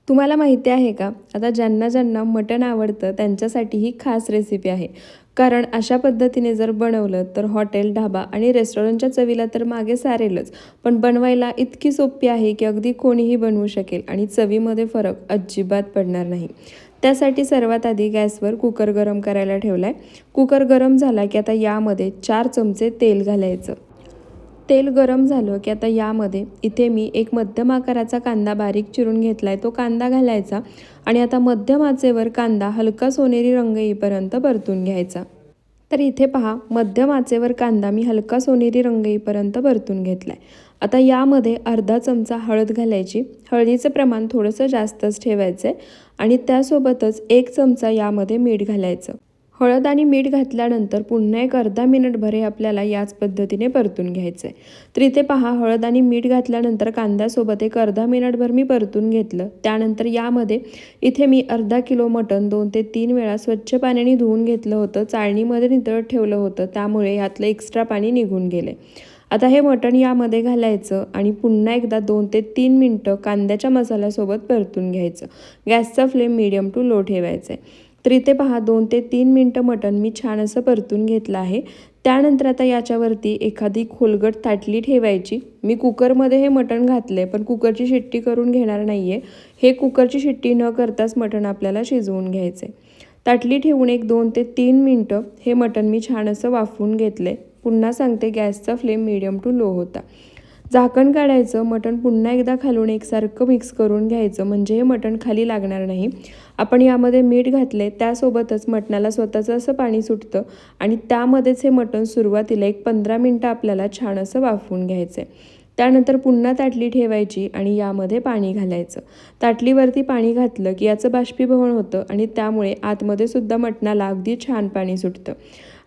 तुम्हाला माहिती आहे का? आता ज्यांना ज्यांना मटण आवडतं त्यांच्यासाठी ही खास रेसिपी आहे. कारण अशा पद्धतीने जर बनवलं तर हॉटेल, ढाबा आणि रेस्टॉरंटच्या चवीला तर मागे सारेलच. पण बनवायला इतकी सोपी आहे की अगदी कोणीही बनवू शकेल आणि चवीमध्ये फरक अजिबात पडणार नाही. त्यासाठी सर्वात आधी गॅसवर कुकर गरम करायला ठेवलाय. कुकर गरम झाला की आता यामध्ये 4 चमचे तेल घालायचं. तेल गरम झालं की आता यामध्ये इथे मी एक मध्यम आकाराचा कांदा बारीक चिरून घेतलाय, तो कांदा घालायचा आणि आता मध्यम आचेवर कांदा हलका सोनेरी रंग येईपर्यंत परतून घ्यायचा. तर इथे पहा, मध्यम आचेवर कांदा मी हलका सोनेरी रंग येईपर्यंत परतून घेतलाय. आता यामध्ये अर्धा चमचा हळद घालायची. हळदीचं प्रमाण थोडंसं जास्तच ठेवायचं आहे आणि त्यासोबतच 1 चमचा यामध्ये मीठ घालायचं. हळद आणि मीठ घातल्यानंतर पुन्हा एक अर्धा मिनिटभर हे आपल्याला याच पद्धतीने परतून घ्यायचं आहे. तर इथे पहा, हळद आणि मीठ घातल्यानंतर कांद्यासोबत एक अर्धा मिनिटभर मी परतून घेतलं. त्यानंतर यामध्ये इथे मी अर्धा किलो मटण 2 ते 3 वेळा स्वच्छ पाण्याने धुवून घेतलं होतं. चाळणीमध्ये नितळत ठेवलं होतं, त्यामुळे यातलं एक्स्ट्रा पाणी निघून गेले. आता हे मटण यामध्ये घालायचं आणि पुन्हा एकदा 2 ते 3 मिनटं कांद्याच्या मसाल्यासोबत परतून घ्यायचं. गॅसचा फ्लेम मीडियम टू लो ठेवायचा आहे. तर इथे पहा, 2 ते 3 मिनटं मटण मी छान असं परतून घेतलं आहे. त्यानंतर आता याच्यावरती एखादी खोलगट ताटली ठेवायची. मी कुकरमध्ये हे मटण घातलं आहे, पण कुकरची शिट्टी करून घेणार नाही आहे. हे कुकरची शिट्टी न करताच मटण आपल्याला शिजवून घ्यायचं आहे. ताटली ठेवून एक 2 ते 3 मिनटं हे मटण मी छान असं वाफवून घेतलं आहे. पुन्हा सांगते, गॅसचा फ्लेम मीडियम टू लो होता. झाकण काढायचं, मटण पुन्हा एकदा खालून एकसारखं मिक्स करून घ्यायचं, म्हणजे हे मटण खाली लागणार नाही. आपण यामध्ये मीठ घातले, त्यासोबतच मटणाला स्वतःचं असं पाणी सुटतं आणि त्यामध्येच हे मटण सुरुवातीला एक 15 मिनटं आपल्याला छान असं वाफवून घ्यायचं आहे. त्यानंतर पुन्हा ताटली ठेवायची आणि यामध्ये पाणी घालायचं. ताटलीवरती पाणी घातलं की याचं बाष्पीभवन होतं आणि त्यामुळे आतमध्ये सुद्धा मटणाला अगदी छान पाणी सुटतं.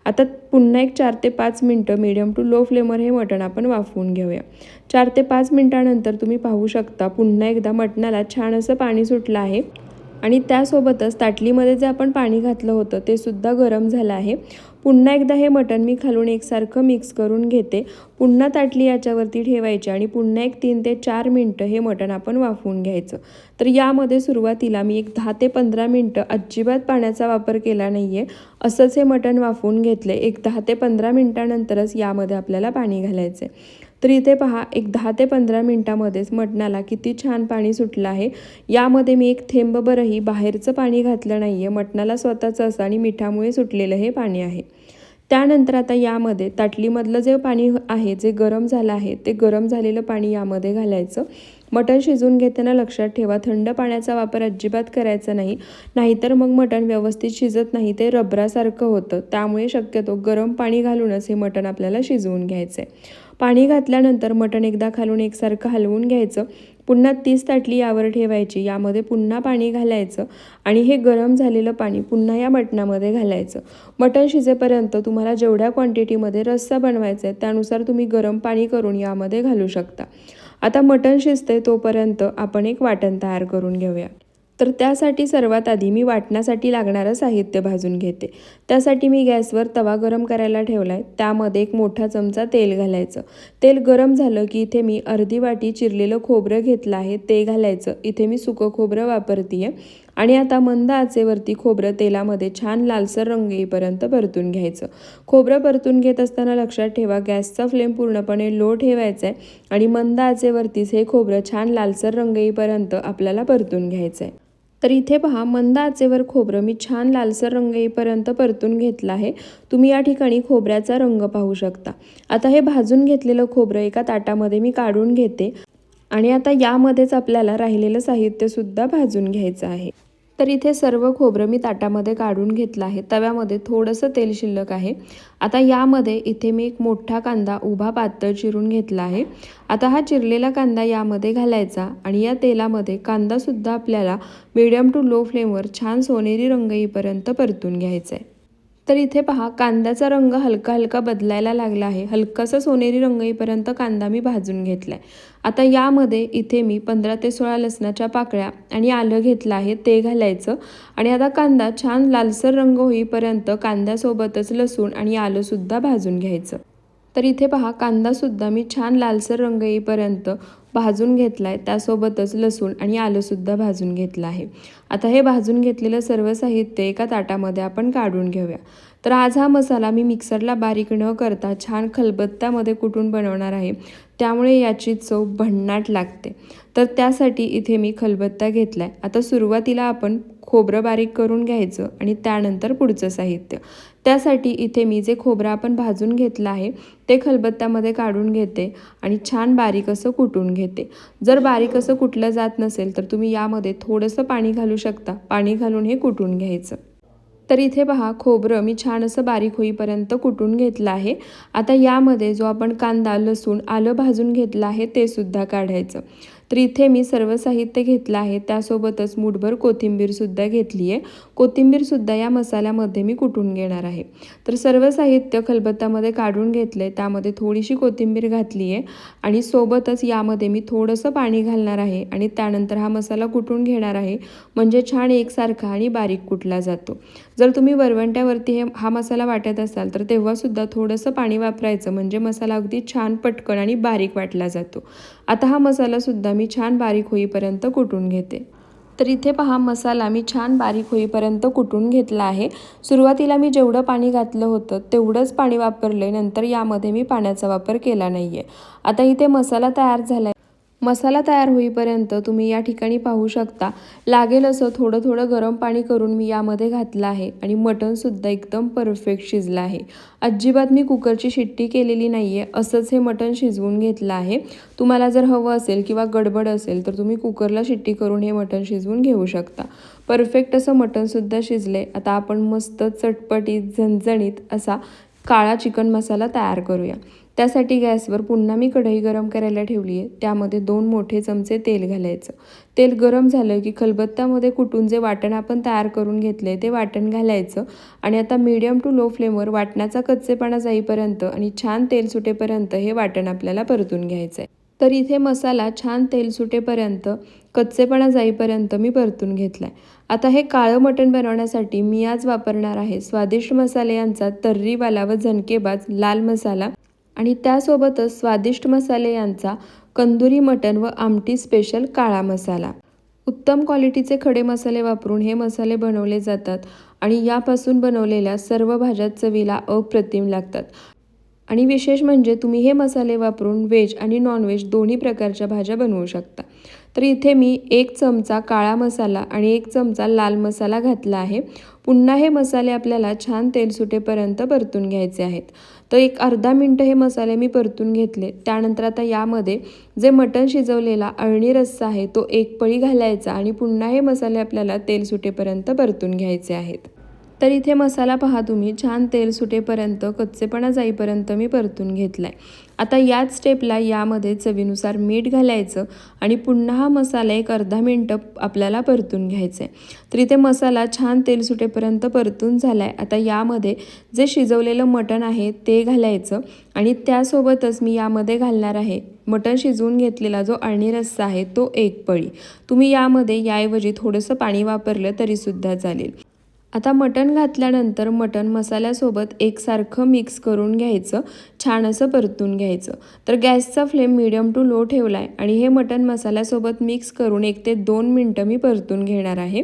आता पुन्हा एक 4 ते 5 मिनटं मीडियम टू लो फ्लेमवर हे मटण आपण वाफवून घेऊया. 4 ते 5 मिनटानंतर तुम्ही पाहू शकता, पुन्हा एकदा मटणाला छान असं पाणी सुटलं आहे आणि त्यासोबतच ताटलीमध्ये जे आपण पाणी घातलं होतं ते सुद्धा गरम झालं आहे. पुन्हा एकदा हे मटण मी खालून एकसारखं मिक्स करून घेते. पुन्हा ताटली याच्यावरती ठेवायची आणि पुन्हा एक 3 ते 4 मिनटं हे मटण आपण वाफवून घ्यायचं. तर यामध्ये सुरुवातीला मी एक 10 ते 15 मिनटं अजिबात पाण्याचा वापर केला नाही आहे. असंच हे मटण वाफवून घेतलं आहे. एक 10 ते 15 मिनटानंतरच यामध्ये आपल्याला पाणी घालायचं आहे. तर इथे पहा, एक 10 ते 15 मिनटामध्येच मटणाला किती छान पाणी सुटलं आहे. यामध्ये मी एक थेंबभरही बाहेरचं पाणी घातलं नाही आहे. मटणाला स्वतःचं असं आणि मिठामुळे सुटलेलं हे पाणी आहे. त्यानंतर आता यामध्ये ताटलीमधलं जे पाणी आहे, जे गरम झालं आहे, ते गरम झालेलं पाणी यामध्ये घालायचं. मटण शिजवून घेताना लक्षात ठेवा, थंड पाण्याचा वापर अजिबात करायचा नाही, नाहीतर मग मटण व्यवस्थित शिजत नाही, ते रबरासारखं होतं. त्यामुळे शक्यतो गरम पाणी घालूनच हे मटण आपल्याला शिजवून घ्यायचं आहे. पाणी घातल्यानंतर मटण एकदा खालून एकसारखं हलवून घ्यायचं. पुन्हा तीच ताटली यावर ठेवायची. यामध्ये पुन्हा पाणी घालायचं आणि हे गरम झालेलं पाणी पुन्हा या मटणामध्ये घालायचं. मटण शिजेपर्यंत तुम्हाला जेवढ्या क्वांटिटीमध्ये रस्सा बनवायचा आहे त्यानुसार तुम्ही गरम पाणी करून यामध्ये घालू शकता. आता मटण शिजते तोपर्यंत आपण एक वाटण तयार करून घेऊया. तर त्यासाठी सर्वात आधी मी वाटण्यासाठी लागणारं साहित्य भाजून घेते. त्यासाठी मी गॅसवर तवा गरम करायला ठेवला आहे. त्यामध्ये एक मोठा चमचा तेल घालायचं. तेल गरम झालं की इथे मी अर्धी वाटी चिरलेलं खोबरं घेतलं आहे, ते घालायचं. इथे मी सुकं खोबरं वापरते आहे आणि आता मंद आचेवरती खोबरं तेलामध्ये छान लालसर रंग येईपर्यंत परतून घ्यायचं. खोबरं परतून घेत असताना लक्षात ठेवा, गॅसचा फ्लेम पूर्णपणे लो ठेवायचा आहे आणि मंद आचेवरतीच हे खोबरं छान लालसर रंग येईपर्यंत आपल्याला परतून घ्यायचं आहे. तर इथे पहा, मंद आचेवर खोबरं मी छान लालसर रंग येईपर्यंत परतून घेतलं आहे. तुम्ही या ठिकाणी खोबऱ्याचा रंग पाहू शकता. आता हे भाजून घेतलेलं खोबरं एका ताटामध्ये मी काढून घेते आणि आता यामध्येच आपल्याला राहिलेलं साहित्यसुद्धा भाजून घ्यायचं आहे. तर इथे सर्व खोबरं मी ताटामध्ये काढून घेतलं आहे. तव्यामध्ये थोडंसं तेल शिल्लक आहे. आता यामध्ये इथे मी एक मोठा कांदा उभा पातळ चिरून घेतला आहे. आता हा चिरलेला कांदा यामध्ये घालायचा आणि या तेलामध्ये कांदासुद्धा आपल्याला मीडियम टू लो फ्लेमवर छान सोनेरी रंग येईपर्यंत परतून घ्यायचा आहे. तर इथे पहा, कांद्याचा रंग हलका हलका बदलायला लागला आहे. हलकासा सोनेरी रंग येईपर्यंत कांदा मी भाजून घेतला आहे. आता यामध्ये इथे मी 15 ते 16 लसणाच्या पाकळ्या आणि आलं घेतलं आहे, ते घालायचं आणि आता कांदा छान लालसर रंग होईपर्यंत कांद्यासोबतच लसूण आणि आलंसुद्धा भाजून घ्यायचं. तर इथे पहा, कांदासुद्धा मी छान लालसर रंग येईपर्यंत भाजून घेतला आहे, त्यासोबतच लसूण आणि आलंसुद्धा भाजून घेतलं आहे. आता हे भाजून घेतलेलं सर्व साहित्य एका ताटामध्ये आपण काढून घेऊया. तर आज हा मसाला मी मिक्सरला बारीक न करता छान खलबत्त्यामध्ये कुटून बनवणार आहे, त्यामुळे याची चव भन्नाट लागते. तर त्यासाठी इथे मी खलबत्ता घेतला आहे. आता सुरुवातीला आपण खोबरं बारीक करून घ्यायचं आणि त्यानंतर पुढचं साहित्य. त्यासाठी इथे मी जे खोबरं आपण भाजून घेतलं आहे ते खलबत्त्यामध्ये काढून घेते आणि छान बारीक असं कुटून घेते. जर बारीक असं कुटलं जात नसेल तर तुम्ही यामध्ये थोडंसं पाणी घालू शकता. पाणी घालून हे कुटून घ्यायचं. तर इथे पहा, खोबरं मी छान असं बारीक होईपर्यंत कुटून घेतलं आहे. आता यामध्ये जो आपण कांदा, लसूण, आलं भाजून घेतलं आहे ते सुद्धा काढायचं. तर इथे मी सर्व साहित्य घेतलं आहे, त्यासोबतच मूठभर कोथिंबीरसुद्धा घेतली आहे. कोथिंबीरसुद्धा या मसाल्यामध्ये मी कुटून घेणार आहे. तर सर्व साहित्य खलबत्त्यामध्ये काढून घेतलं आहे, त्यामध्ये थोडीशी कोथिंबीर घातली आहे आणि सोबतच यामध्ये मी थोडंसं पाणी घालणार आहे आणि त्यानंतर हा मसाला कुटून घेणार आहे, म्हणजे छान एकसारखा आणि बारीक कुटला जातो. जर तुम्ही वरवंट्यावरती हा मसाला वाटत असाल तर तेव्हासुद्धा थोडंसं पाणी वापरायचं, म्हणजे मसाला अगदी छान पटकन आणि बारीक वाटला जातो. आता हा मसालासुद्धा मी छान बारीक होईपर्यंत कुटून घेते. तर इथे पहा, मसाला मी छान बारीक होईपर्यंत कुटून घेतला आहे. सुरुवातीला मी जेवढं पाणी घातलं होतं तेवढंच पाणी वापरलं, नंतर यामध्ये मी पाण्याचा वापर केला नाही आहे. आता इथे मसाला तयार झाला आहे. मसाला तयार होईपर्यंत तुम्ही या ठिकाणी पाहू शकता, लागेल असं थोडं थोडं गरम पाणी करून मी यामध्ये घातलं आहे आणि मटणसुद्धा एकदम परफेक्ट शिजलं आहे. अजिबात मी कुकरची शिट्टी केलेली नाही आहे, असंच हे मटण शिजवून घेतलं आहे. तुम्हाला जर हवं असेल किंवा गडबड असेल तर तुम्ही कुकरला शिट्टी करून हे मटण शिजवून घेऊ शकता. परफेक्ट असं मटणसुद्धा शिजले. आता आपण मस्त चटपटीत झणझणीत असा काळा चिकन मसाला तयार करूया. त्यासाठी गॅसवर पुन्हा मी कढई गरम करायला ठेवली आहे. त्यामध्ये 2 मोठे चमचे तेल घालायचं. तेल गरम झालं की खलबत्त्यामध्ये कुटून जे वाटण आपण तयार करून घेतले ते वाटण घालायचं आणि आता मीडियम टू लो फ्लेमवर वाटणाचा कच्चेपणा जाईपर्यंत आणि छान तेल सुटेपर्यंत हे वाटण आपल्याला परतून घ्यायचं आहे. तर इथे मसाला छान तेल सुटेपर्यंत, कच्चेपणा जाईपर्यंत मी परतून घेतला आहे. आता हे काळं मटण बनवण्यासाठी मी आज वापरणार आहे स्वादिष्ट मसाले यांचा तर्रीवाला व झणकेबाज लाल मसाला आणि त्यासोबतच स्वादिष्ट मसाले यांचा कंदुरी मटण व आमटी स्पेशल काळा मसाला. उत्तम क्वालिटीचे खडे मसाले वापरून हे मसाले बनवले जातात आणि यापासून बनवलेल्या सर्व भाज्या चवीला अप्रतिम लागतात. आणि विशेष म्हणजे तुम्ही हे मसाले वापरून व्हेज आणि नॉनव्हेज दोन्ही प्रकारच्या भाज्या बनवू शकता. तर इथे मी 1 चमचा काळा मसाला आणि 1 चमचा लाल मसाला घातला आहे. पुन्हा हे मसाले आपल्याला छान तेल सुटेपर्यंत परतून घ्यायचे आहेत. तर एक अर्धा मिनटं हे मसाले मी परतून घेतले. त्यानंतर आता यामध्ये जे मटण शिजवलेला अळणी रस्सा आहे तो 1 पळी घालायचा आणि पुन्हा हे मसाले आपल्याला तेल सुटेपर्यंत परतून घ्यायचे आहेत. तर इथे मसाला पहा तुम्ही छान तेल सुटेपर्यंत, कच्चेपणा जाईपर्यंत मी परतून घेतला आहे. आता याच स्टेपला यामध्ये चवीनुसार मीठ घालायचं आणि पुन्हा हा मसाला एक अर्धा मिनटं आपल्याला परतून घ्यायचा आहे. तर इथे मसाला छान तेल सुटेपर्यंत परतून झाला आहे. आता यामध्ये जे शिजवलेलं मटण आहे ते घालायचं आणि त्यासोबतच मी यामध्ये घालणार आहे मटण शिजवून घेतलेला जो अळणी रस्सा आहे तो 1 पळी. तुम्ही यामध्ये याऐवजी थोडंसं पाणी वापरलं तरीसुद्धा चालेल. आता मटण घातल्यानंतर मटण मसाल्यासोबत एकसारखं मिक्स करून घ्यायचं, छान असं परतून घ्यायचं. तर गॅसचा फ्लेम मीडियम टू लो ठेवला आहे आणि हे मटण मसाल्यासोबत मिक्स करून 1 ते 2 मिनटं मी परतून घेणार आहे.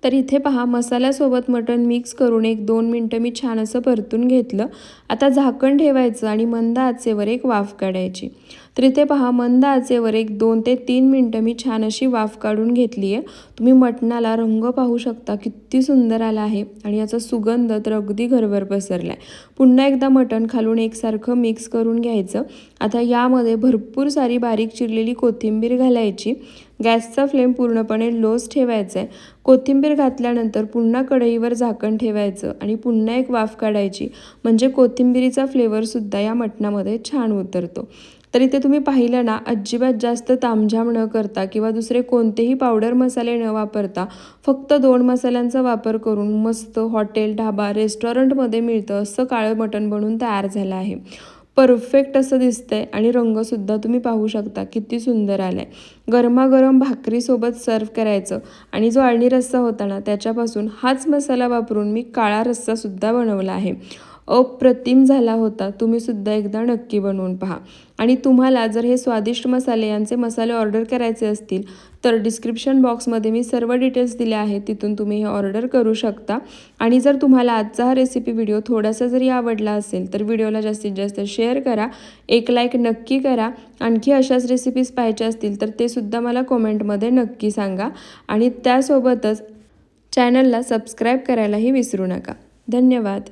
तर इथे पहा, मसाल्यासोबत मटण मिक्स करून 1-2 मिनटं मी छान असं परतून घेतलं. आता झाकण ठेवायचं आणि मंद आचेवर एक वाफ काढायची. तर इथे पहा, मंद आचेवर 2 ते 3 मिनटं मी छान अशी वाफ काढून घेतली आहे. तुम्ही मटणाला रंग पाहू शकता किती सुंदर आला आहे आणि याचा सुगंध तर अगदी घरभर पसरला आहे. पुन्हा एकदा मटण खालून एकसारखं मिक्स करून घ्यायचं. आता यामध्ये भरपूर सारी बारीक चिरलेली कोथिंबीर घालायची. गॅसचा फ्लेम पूर्णपणे लोच ठेवायचा आहे. कोथिंबीर घातल्यानंतर पुन्हा कढईवर झाकण ठेवायचं आणि पुन्हा एक वाफ काढायची, म्हणजे कोथिंबीरीचा फ्लेवरसुद्धा या मटणामध्ये छान उतरतो. तर इथे तुम्ही पाहिलं ना, अजिबात जास्त तामझाम न करता किंवा दुसरे कोणतेही पावडर मसाले न वापरता फक्त 2 मसाल्यांचा वापर करून मस्त हॉटेल, ढाबा, रेस्टॉरंटमध्ये मिळतं असं काळं मटण बनवून तयार झालं आहे. परफेक्ट असं दिसतंय आणि रंगसुद्धा तुम्ही पाहू शकता किती सुंदर आलाय. गरमागरम भाकरीसोबत सर्व करायचं आणि जो अळणी रस्सा होता ना त्याच्यापासून हाच मसाला वापरून मी काळा रस्सासुद्धा बनवला आहे. अप्रतिम झाला होता. तुम्हीसुद्धा एकदा नक्की बनवून पहा. आणि तुम्हाला जर हे स्वादिष्ट मसाले यांचे मसाले ऑर्डर करायचे असतील तर डिस्क्रिप्शन बॉक्समध्ये मी सर्व डिटेल्स दिले आहेत, तिथून तुम्ही हे ऑर्डर करू शकता. आणि जर तुम्हाला आजचा हा रेसिपी व्हिडिओ थोडासा जरी आवडला असेल तर व्हिडिओला जास्तीत जास्त शेअर करा, एक लाईक नक्की करा. आणखी अशाच रेसिपीज पाहायच्या असतील तर ते सुद्धा मला कॉमेंटमध्ये नक्की सांगा. आणि त्यासोबतच चॅनलला सबस्क्राईब करायलाही विसरू नका. धन्यवाद.